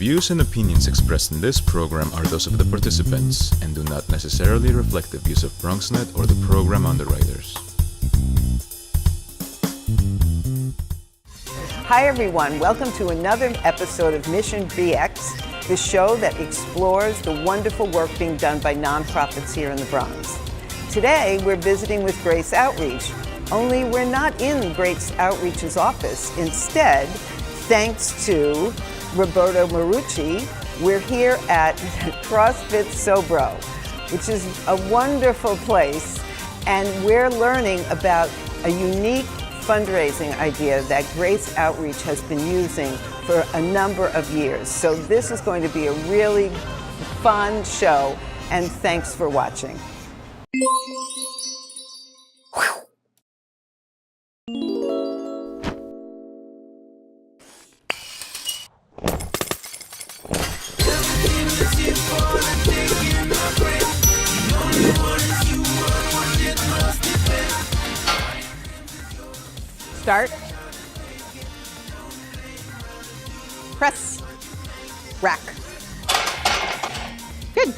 views and opinions expressed in this program are those of the participants and do not necessarily reflect the views of BronxNet or the program underwriters. Hi everyone, welcome to another episode of Mission BX, the show that explores the wonderful work being done by nonprofits here in the Bronx. Today we're visiting with Grace Outreach, only we're not in Grace Outreach's office. Instead, thanks to Roberto Marucci, we're here at CrossFit Sobro, which is a wonderful place, and we're learning about a unique fundraising idea that Grace Outreach has been using for a number of years. So this is going to be a really fun show, and thanks for watching. Start. Press. Rack. Good.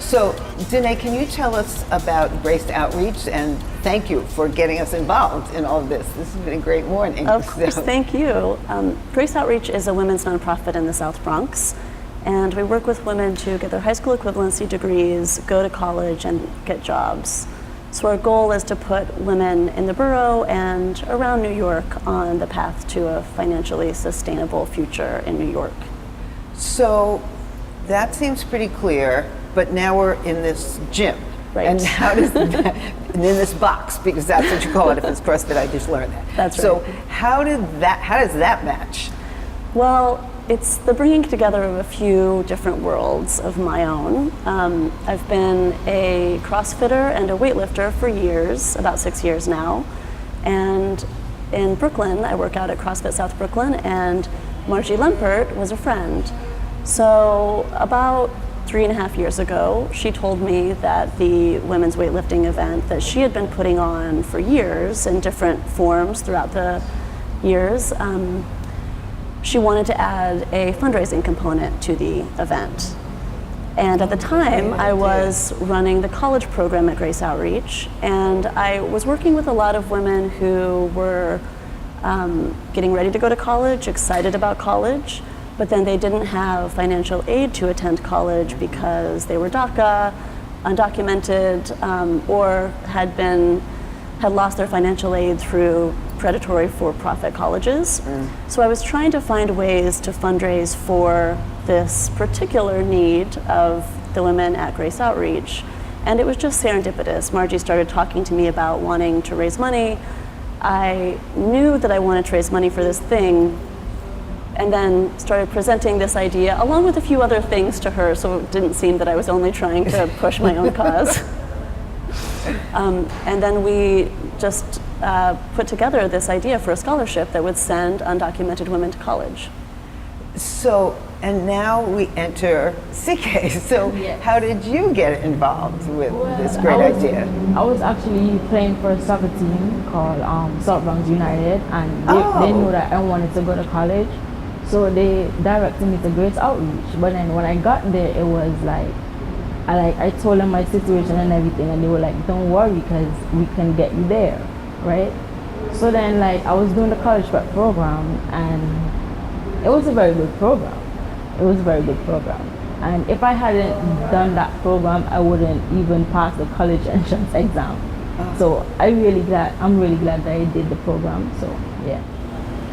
So, Danae, can you tell us about Grace Outreach, and thank you for getting us involved in all of this. This has been a great morning. Of course, thank you. Grace Outreach is a women's nonprofit in the South Bronx, and we work with women to get their high school equivalency degrees, go to college, and get jobs. So our goal is to put women in the borough and around New York on the path to a financially sustainable future in New York. So that seems pretty clear, but now we're in this gym. Right. And how does that, and in this box, because that's what you call it if it's CrossFit, I just learned that. That's right. So how does that match? Well, it's the bringing together of a few different worlds of my own. I've been a CrossFitter and a weightlifter for years, about 6 years now. And in Brooklyn, I work out at CrossFit South Brooklyn, and Margie Lempert was a friend. So about 3.5 years ago, she told me that the women's weightlifting event that she had been putting on for years in different forms throughout the years, she wanted to add a fundraising component to the event. And at the time, I was running the college program at Grace Outreach, and I was working with a lot of women who were getting ready to go to college, excited about college, but then they didn't have financial aid to attend college because they were DACA, undocumented, or had lost their financial aid through predatory for-profit colleges. So I was trying to find ways to fundraise for this particular need of the women at Grace Outreach, and it was just serendipitous. Margie started talking to me about wanting to raise money. I knew that I wanted to raise money for this thing, and then started presenting this idea along with a few other things to her, so it didn't seem that I was only trying to push my own cause. And then we just put together this idea for a scholarship that would send undocumented women to college. So, and now we enter CK. So Yes. how did you get involved with this great idea? I was actually playing for a soccer team called South Bronx United, and they knew that I wanted to go to college. So they directed me to Grace Outreach. But then when I got there, it was like, I told them my situation and everything, and they were like, don't worry, because we can get you there, right? So then like I was doing the college prep program, and it was a very good program. It was a very good program. And if I hadn't done that program, I wouldn't even pass the college entrance exam. So I'm really glad that I did the program, so yeah.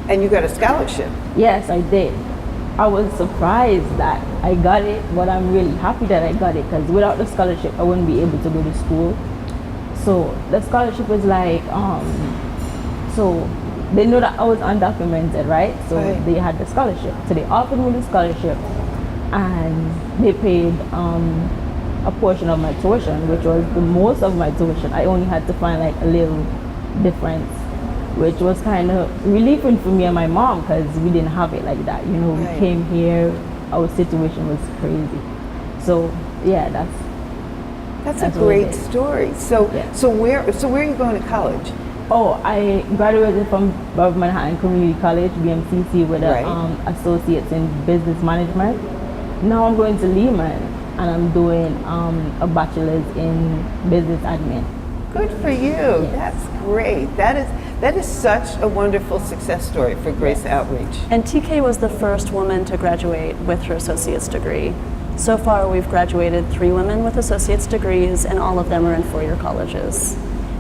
And you got a scholarship. Yes, I did. I was surprised that I got it, but I'm really happy that I got it, because without the scholarship, I wouldn't be able to go to school. So the scholarship was like, so they knew that I was undocumented, right? So they had the scholarship. So they offered me the scholarship, and they paid a portion of my tuition, which was the most of my tuition. I only had to find like a little difference, which was kind of relieving for me and my mom, because we didn't have it like that. You know, we came here, our situation was crazy. So yeah, that's a great story. So where are you going to college? Oh, I graduated from Bob Manhattan Community College, BMCC, with Right. a associates in business management. Now I'm going to Lehman, and I'm doing a bachelor's in business admin. Good for you. That's great. That is such a wonderful success story for Grace Outreach. And TK was the first woman to graduate with her associate's degree. So far, we've graduated 3 women with associate's degrees, and all of them are in 4-year colleges.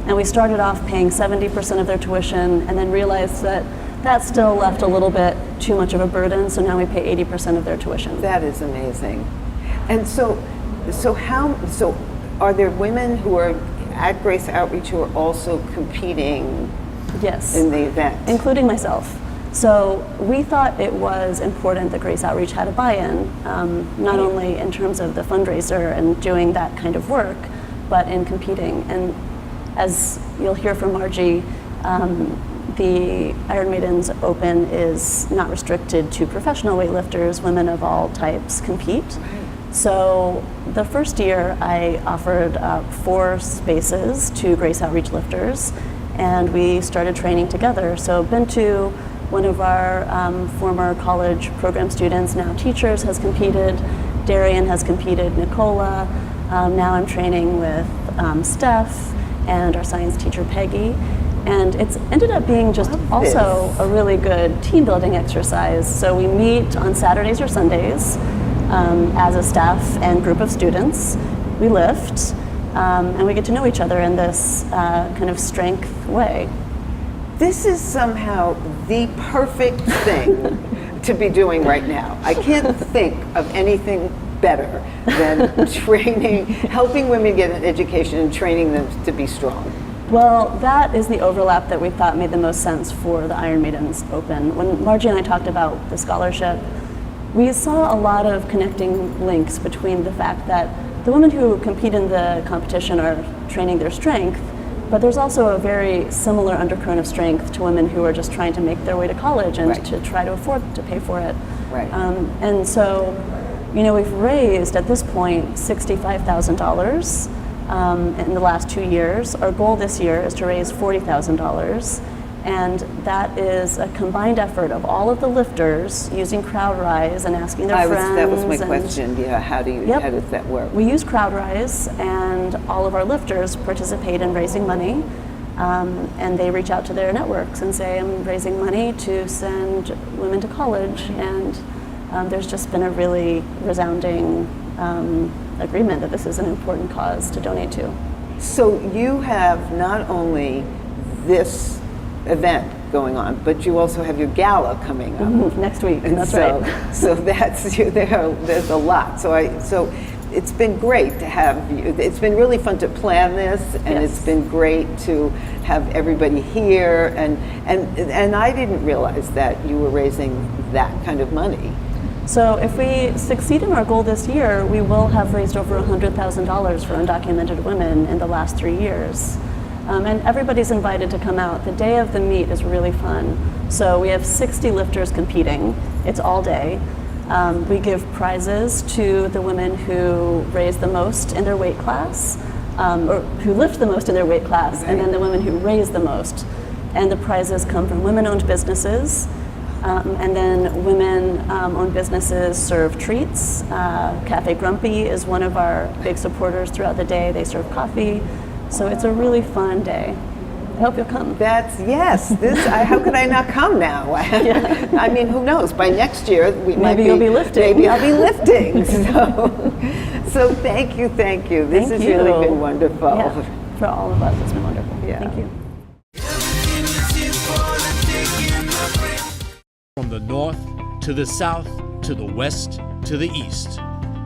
And we started off paying 70% of their tuition, and then realized that that still left a little bit too much of a burden, so now we pay 80% of their tuition. That is amazing. And so are there women who are at Grace Outreach who are also competing Yes. in the event? Including myself. So we thought it was important that Grace Outreach had a buy-in, not only in terms of the fundraiser and doing that kind of work, but in competing. And as you'll hear from Margie, the Iron Maidens Open is not restricted to professional weightlifters. Women of all types compete. So the first year I offered 4 spaces to Grace Outreach lifters, and we started training together. So been to one of our former college program students, now teachers, has competed. Darian has competed, Nicola. Now I'm training with Steph and our science teacher, Peggy. And it's ended up being just also a really good team building exercise. So we meet on Saturdays or Sundays as a staff and group of students. We lift and we get to know each other in this kind of strength way. This is somehow the perfect thing to be doing right now. I can't think of anything better than training, helping women get an education and training them to be strong. Well, that is the overlap that we thought made the most sense for the Iron Maidens Open. When Margie and I talked about the scholarship, we saw a lot of connecting links between the fact that the women who compete in the competition are training their strength, but there's also a very similar undercurrent of strength to women who are just trying to make their way to college and to try to afford to pay for it. Right. And so, you know, we've raised at this point $65,000 in the last 2 years. Our goal this year is to raise $40,000, and that is a combined effort of all of the lifters using CrowdRise and asking their friends. That was my question. Yeah, how does that work? We use CrowdRise, and all of our lifters participate in raising money, and they reach out to their networks and say, I'm raising money to send women to college, and there's just been a really resounding agreement that this is an important cause to donate to. So you have not only this event going on, but you also have your gala coming up next week. and that's so, right. So there's a lot. So it's been great to have you. It's been really fun to plan this, and it's been great to have everybody here. And I didn't realize that you were raising that kind of money. So if we succeed in our goal this year, we will have raised over $100,000 for undocumented women in the last 3 years. And everybody's invited to come out. The day of the meet is really fun. So we have 60 lifters competing. It's all day. We give prizes to the women who raise the most in their weight class, or who lift the most in their weight class, and then the women who raise the most. And the prizes come from women-owned businesses. And then women-owned businesses serve treats. Cafe Grumpy is one of our big supporters throughout the day. They serve coffee. So it's a really fun day. I hope you'll come. How could I not come now? I mean, who knows? By next year, maybe you'll be lifting. Maybe I'll be lifting. So thank you. This has really been wonderful. Yeah, for all of us, it's been wonderful. Yeah. Thank you. From the north to the south to the west to the east,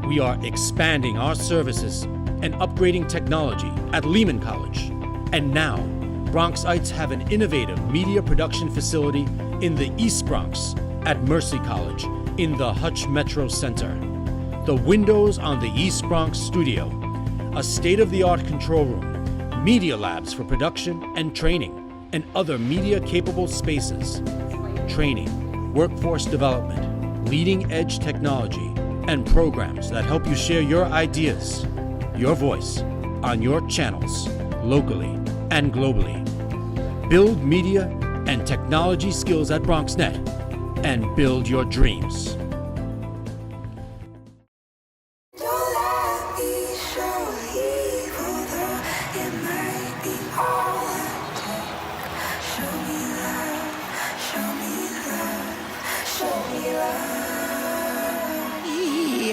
we are expanding our services and upgrading technology at Lehman College. And now, Bronxites have an innovative media production facility in the East Bronx at Mercy College in the Hutch Metro Center. The windows on the East Bronx studio, a state-of-the-art control room, media labs for production and training, and other media-capable spaces. Training, workforce development, leading-edge technology, and programs that help you share your ideas, your voice, on your channels, locally and globally. Build media and technology skills at BronxNet and build your dreams.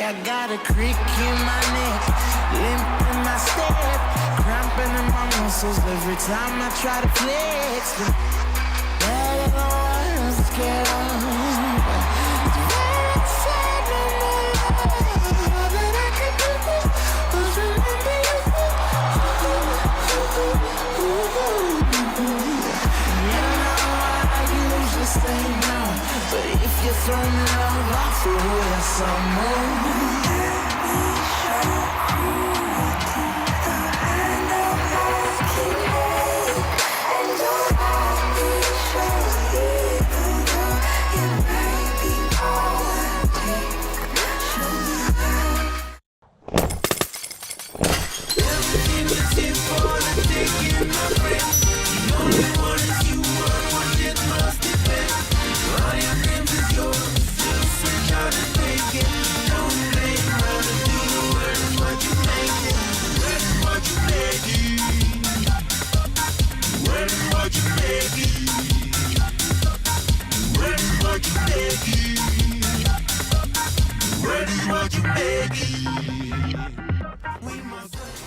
I got a crick in my neck, limp in my step, cramping in my muscles every time I try to flex. But I'm scared of very sad no more love. All that I can do was remember you. You know I usually say no, but if you throw me love, I'll throw you some more.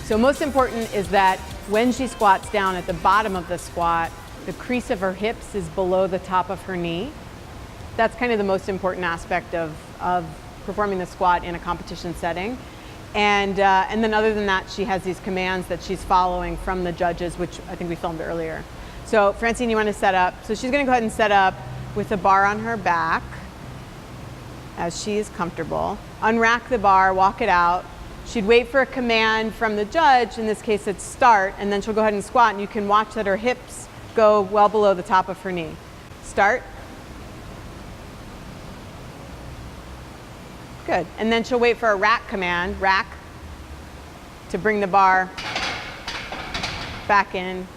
So most important is that when she squats down at the bottom of the squat, the crease of her hips is below the top of her knee. That's kind of the most important aspect of performing the squat in a competition setting. And then other than that, she has these commands that she's following from the judges, which I think we filmed earlier. So Francine, you want to set up? So she's going to go ahead and set up with the bar on her back as she is comfortable. Unrack the bar, walk it out. She'd wait for a command from the judge, in this case it's start, and then she'll go ahead and squat, and you can watch that her hips go well below the top of her knee. Start. Good. And then she'll wait for a rack command, rack, to bring the bar back in.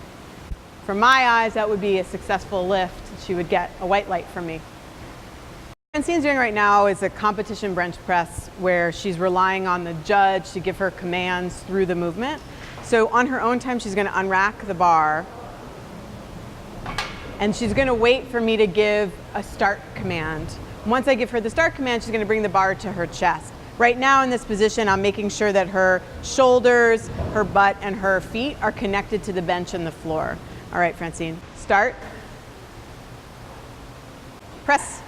From my eyes, that would be a successful lift. She would get a white light from me. What Francine's doing right now is a competition bench press where she's relying on the judge to give her commands through the movement. So on her own time, she's going to unrack the bar, and she's going to wait for me to give a start command. Once I give her the start command, she's going to bring the bar to her chest. Right now in this position, I'm making sure that her shoulders, her butt, and her feet are connected to the bench and the floor. All right, Francine, start. Press.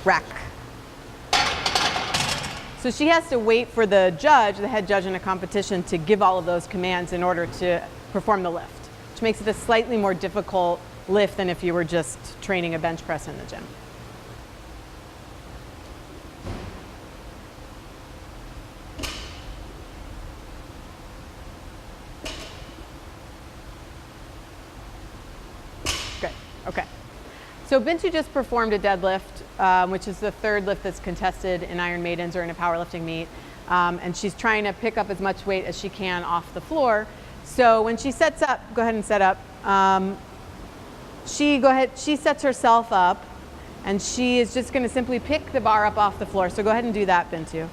Rack. So she has to wait for the judge, the head judge in a competition, to give all of those commands in order to perform the lift, which makes it a slightly more difficult lift than if you were just training a bench press in the gym. Good, okay. So Bintu just performed a deadlift, which is the third lift that's contested in Iron Maidens or in a powerlifting meet. And she's trying to pick up as much weight as she can off the floor. So when she sets up, go ahead and set up. She sets herself up, and she is just going to simply pick the bar up off the floor. So go ahead and do that, Bintu.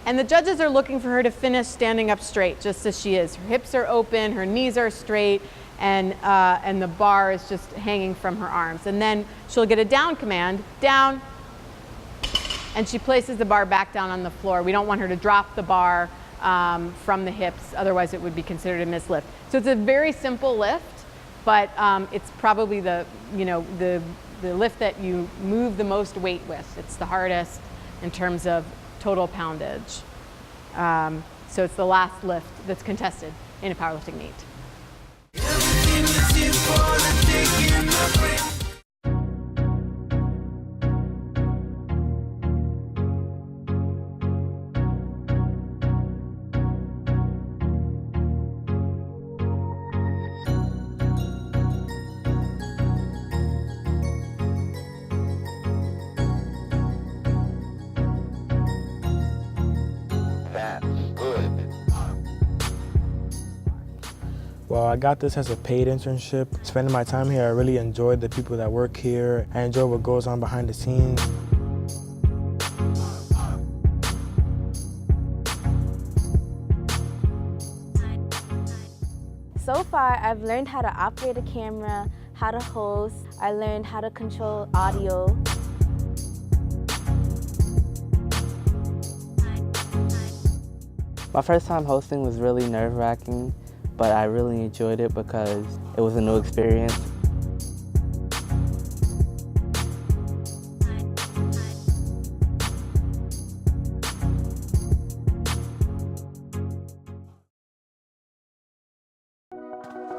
And the judges are looking for her to finish standing up straight, just as she is. Her hips are open, her knees are straight, and the bar is just hanging from her arms. And then she'll get a down command, down, and she places the bar back down on the floor. We don't want her to drop the bar from the hips, otherwise it would be considered a mislift. So it's a very simple lift, but it's probably the lift that you move the most weight with. It's the hardest in terms of total poundage. So it's the last lift that's contested in a powerlifting meet. Well, I got this as a paid internship. Spending my time here, I really enjoyed the people that work here. I enjoy what goes on behind the scenes. So far, I've learned how to operate a camera, how to host. I learned how to control audio. My first time hosting was really nerve-wracking, but I really enjoyed it because it was a new experience.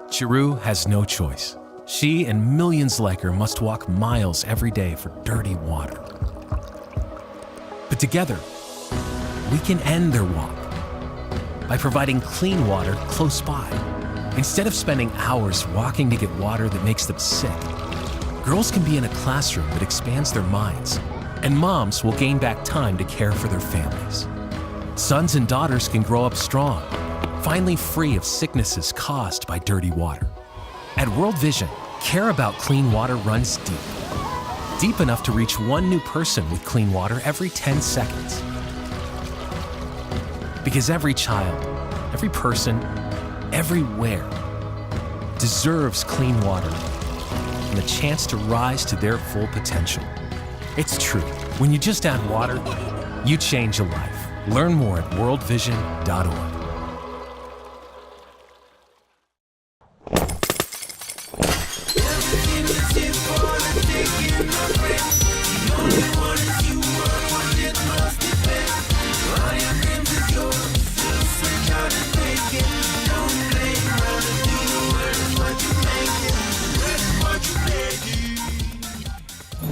Chiru has no choice. She and millions like her must walk miles every day for dirty water. But together, we can end their walk by providing clean water close by. Instead of spending hours walking to get water that makes them sick, girls can be in a classroom that expands their minds, and moms will gain back time to care for their families. Sons and daughters can grow up strong, finally free of sicknesses caused by dirty water. At World Vision, care about clean water runs deep. Deep enough to reach one new person with clean water every 10 seconds. Because every child, every person, everywhere deserves clean water and the chance to rise to their full potential. It's true. When you just add water, you change a life. Learn more at worldvision.org.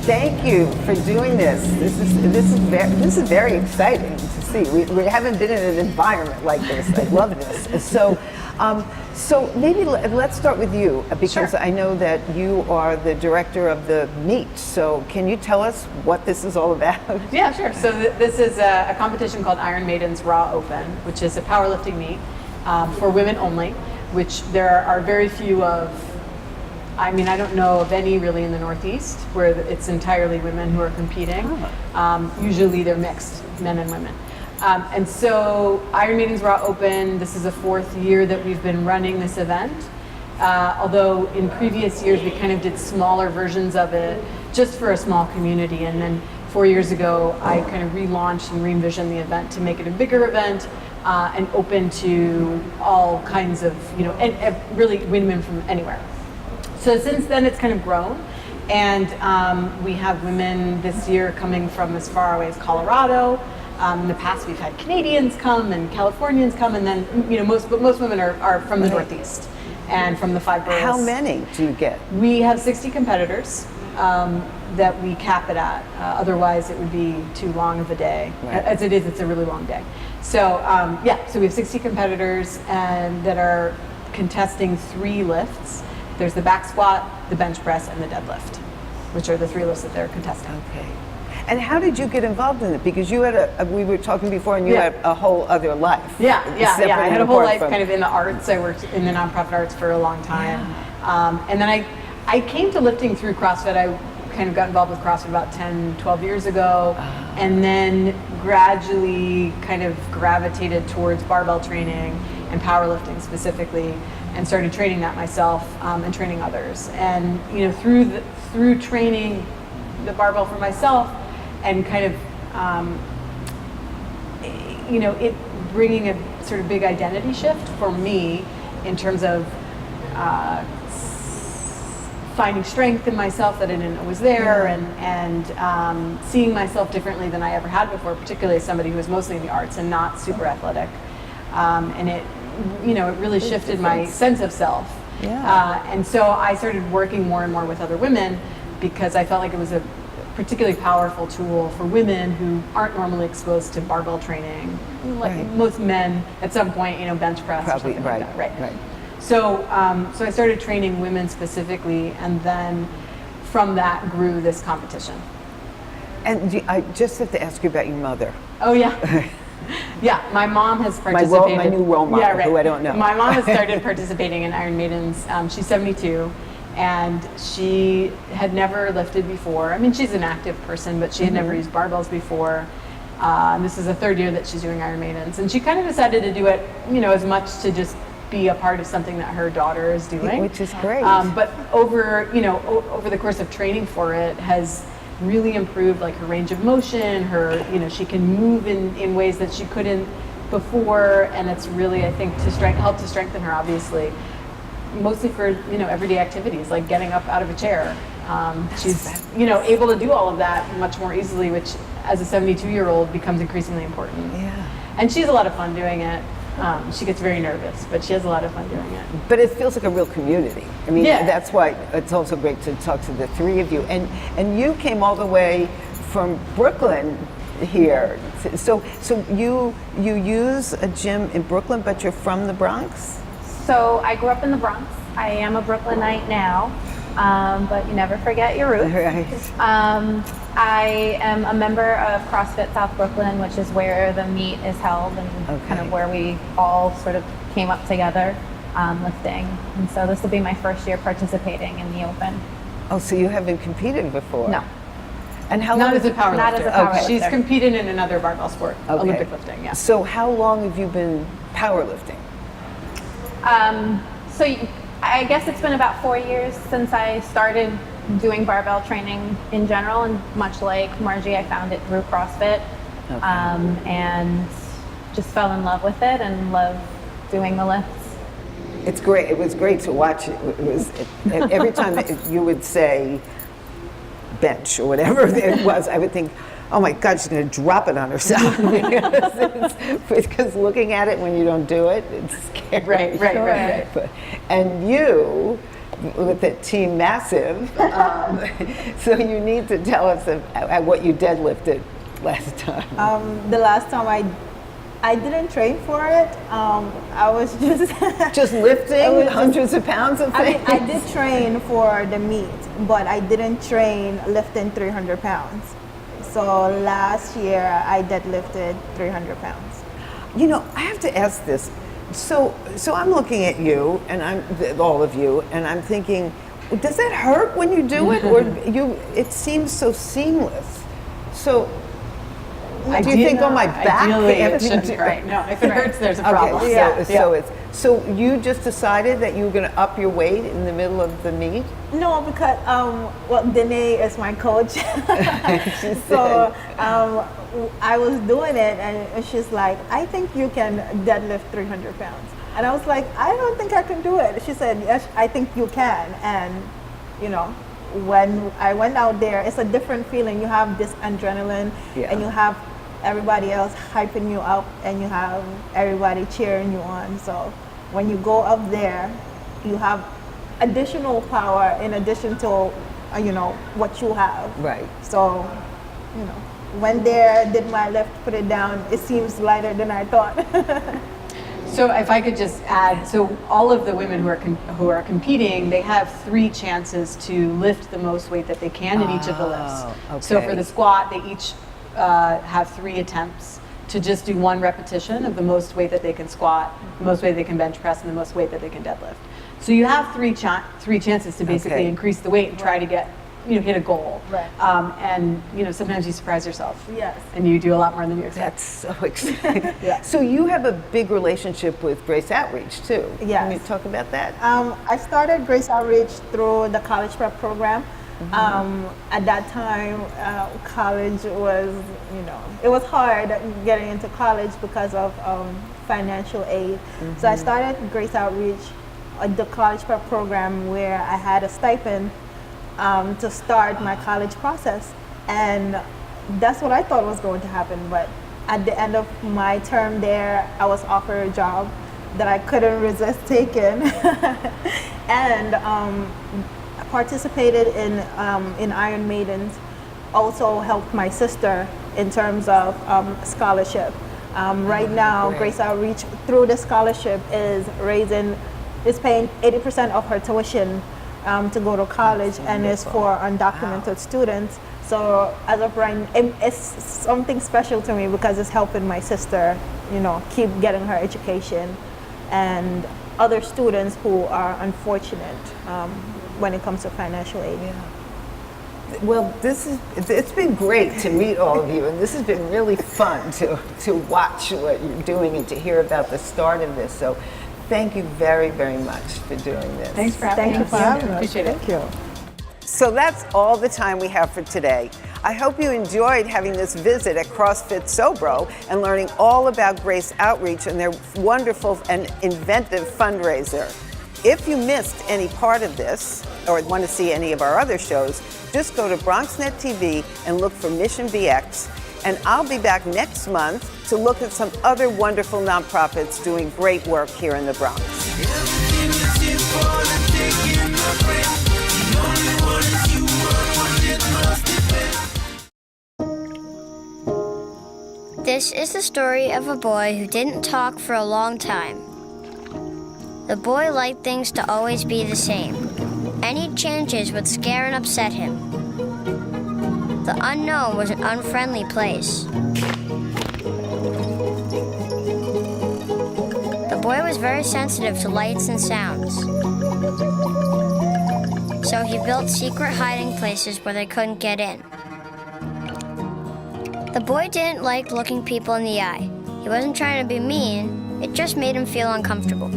Thank you for doing this. This is very exciting to see. We haven't been in an environment like this. I love this. So maybe let's start with you, because Sure. I know that you are the director of the meet. So can you tell us what this is all about? Yeah, sure. So this is a competition called Iron Maidens Raw Open, which is a powerlifting meet for women only, which there are very few of. I mean, I don't know of any really in the Northeast where it's entirely women who are competing. Usually they're mixed, men and women. And so Iron Maidens Raw Open, this is the 4th year that we've been running this event. Although in previous years we kind of did smaller versions of it just for a small community. And then 4 years ago, I kind of relaunched and re-envisioned the event to make it a bigger event and open to all kinds of, and really women from anywhere. So since then it's kind of grown, and we have women this year coming from as far away as Colorado. In the past we've had Canadians come and Californians come, and then most women are from the Northeast and from the 5 boroughs. How many do you get? We have 60 competitors that we cap it at. Otherwise it would be too long of a day. Right. As it is, it's a really long day. So so we have 60 competitors and that are contesting 3 lifts. There's the back squat, the bench press, and the deadlift, which are the 3 lifts that they're contesting. Okay. And how did you get involved in it? Because you had we were talking before, and you had a whole other life. Yeah. I had a whole life from kind of in the arts. I worked in the nonprofit arts for a long time. And then I came to lifting through CrossFit. I kind of got involved with CrossFit about 10, 12 years ago, and then gradually kind of gravitated towards barbell training and powerlifting specifically, and started training that myself and training others. And through training the barbell for myself and kind of it bringing a sort of big identity shift for me in terms of finding strength in myself that I didn't know was there, and seeing myself differently than I ever had before, particularly as somebody who was mostly in the arts and not super athletic. And it really shifted my sense of self. And so I started working more and more with other women because I felt like it was a particularly powerful tool for women who aren't normally exposed to barbell training. Like most men at some point, bench press or something like that. Right. So I started training women specifically, and then from that grew this competition. And I just have to ask you about your mother. Oh yeah. Yeah, my mom has participated. My new role model, yeah, right. who I don't know. My mom has started participating in Iron Maidens. She's 72, and she had never lifted before. I mean, she's an active person, but she had never used barbells before. And this is the 3rd year that she's doing Iron Maidens, and she kind of decided to do it, as much to just be a part of something that her daughter is doing, which is great. But over the course of training for it, has really improved like her range of motion. Her, she can move in ways that she couldn't before, and it's really, I think, help to strengthen her, obviously, mostly for everyday activities like getting up out of a chair. She's able to do all of that much more easily, which as a 72-year-old becomes increasingly important. Yeah. And she's a lot of fun doing it. She gets very nervous, but she has a lot of fun doing it. But it feels like a real community. I mean, Yeah. that's why it's also great to talk to the 3 of you. And you came all the way from Brooklyn here. So you use a gym in Brooklyn, but you're from the Bronx? So I grew up in the Bronx. I am a Brooklynite now, but you never forget your roots. Right. I am a member of CrossFit South Brooklyn, which is where the meet is held and kind of where we all sort of came up together lifting. And so this will be my first year participating in the Open. Oh, so you haven't competed before? No. And how Not long? as a powerlifter. Not as a powerlifter. She's competed in another barbell sport, Olympic lifting, yeah. So how long have you been powerlifting? I guess it's been about 4 years since I started doing barbell training in general, and much like Margie, I found it through CrossFit, and just fell in love with it and love doing the lifts. It's great. It was great to watch it. It was every time you would say bench or whatever it was, I would think, oh my God, she's going to drop it on herself. Because looking at it when you don't do it, it's scary. Right. And you, with the Team Massive, so you need to tell us what you deadlifted last time. The last time I didn't train for it. I was just lifting hundreds of pounds of things. I did train for the meet, but I didn't train lifting 300 pounds. So last year I deadlifted 300 pounds. I have to ask this. So I'm looking at you, and all of you, and I'm thinking, does that hurt when you do it, or it seems so seamless? So do you think on my back? Ideally, it shouldn't hurt. No, if it hurts, there's a problem. Okay, so you just decided that you were going to up your weight in the middle of the meet? No, because Danae is my coach. So I was doing it, and she's like, I think you can deadlift 300 pounds. And I was like, I don't think I can do it. She said, yes, I think you can. And when I went out there, it's a different feeling. You have this adrenaline, and you have everybody else hyping you up, and you have everybody cheering you on. So when you go up there, you have additional power in addition to what you have. Right. So when there, did my lift, put it down, it seems lighter than I thought. So if I could just add, so all of the women who are competing, they have 3 chances to lift the most weight that they can in each of the lifts. Okay. So for the squat, they each have 3 attempts to just do 1 repetition of the most weight that they can squat, the most weight they can bench press, and the most weight that they can deadlift. So you have 3 chances to basically increase the weight and try to get, hit a goal. Right. And sometimes you surprise yourself. Yes. And you do a lot more than you expect. That's so exciting. So you have a big relationship with Grace Outreach too. Yes. Can you talk about that? I started Grace Outreach through the college prep program. At that time, college was, it was hard getting into college because of financial aid. So I started Grace Outreach, the college prep program, where I had a stipend to start my college process. And that's what I thought was going to happen. But at the end of my term there, I was offered a job that I couldn't resist taking. And participated in Iron Maidens, also helped my sister in terms of scholarship. Right now, Grace Outreach, through the scholarship, is paying 80% of her tuition to go to college, and is for undocumented students. So as of right, it's something special to me because it's helping my sister, keep getting her education, and other students who are unfortunate when it comes to financial aid. Yeah. Well, it's been great to meet all of you, and this has been really fun to watch what you're doing and to hear about the start of this. So thank you very, very much for doing this. Thanks for having us. Thank you. Appreciate it. Thank you. So that's all the time we have for today. I hope you enjoyed having this visit at CrossFit Sobro and learning all about Grace Outreach and their wonderful and inventive fundraiser. If you missed any part of this or want to see any of our other shows, just go to BronxNet TV and look for Mission BX. And I'll be back next month to look at some other wonderful nonprofits doing great work here in the Bronx. This is the story of a boy who didn't talk for a long time. The boy liked things to always be the same. Any changes would scare and upset him. The unknown was an unfriendly place. The boy was very sensitive to lights and sounds. So he built secret hiding places where they couldn't get in. The boy didn't like looking people in the eye. He wasn't trying to be mean, it just made him feel uncomfortable.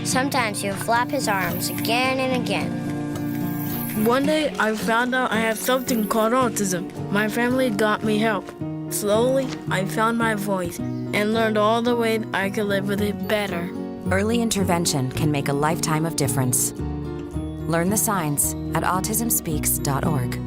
Sometimes he would flap his arms again and again. One day, I found out I have something called autism. My family got me help. Slowly, I found my voice and learned all the ways I could live with it better. Early intervention can make a lifetime of difference. Learn the signs at autismspeaks.org.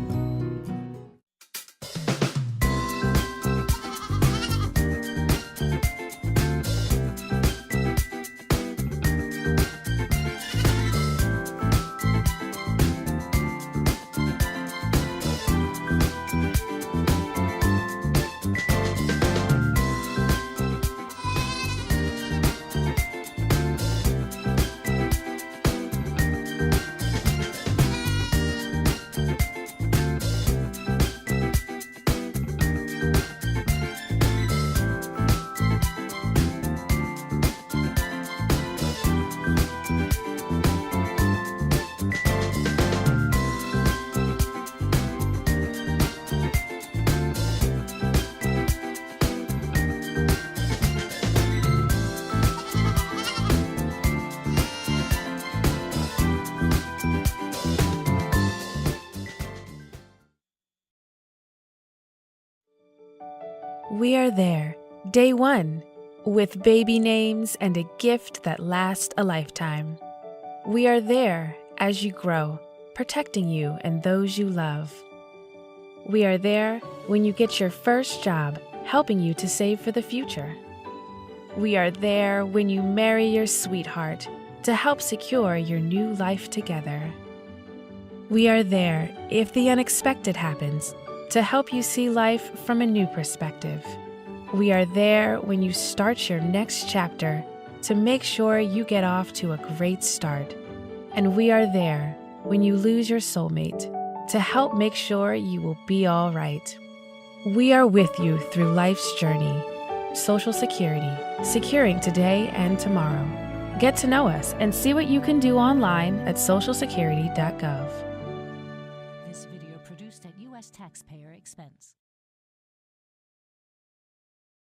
We are there, day one, with baby names and a gift that lasts a lifetime. We are there as you grow, protecting you and those you love. We are there when you get your first job, helping you to save for the future. We are there when you marry your sweetheart to help secure your new life together. We are there if the unexpected happens, to help you see life from a new perspective. We are there when you start your next chapter to make sure you get off to a great start. And we are there when you lose your soulmate to help make sure you will be all right. We are with you through life's journey. Social Security, securing today and tomorrow. Get to know us and see what you can do online at socialsecurity.gov. This video produced at U.S. taxpayer expense.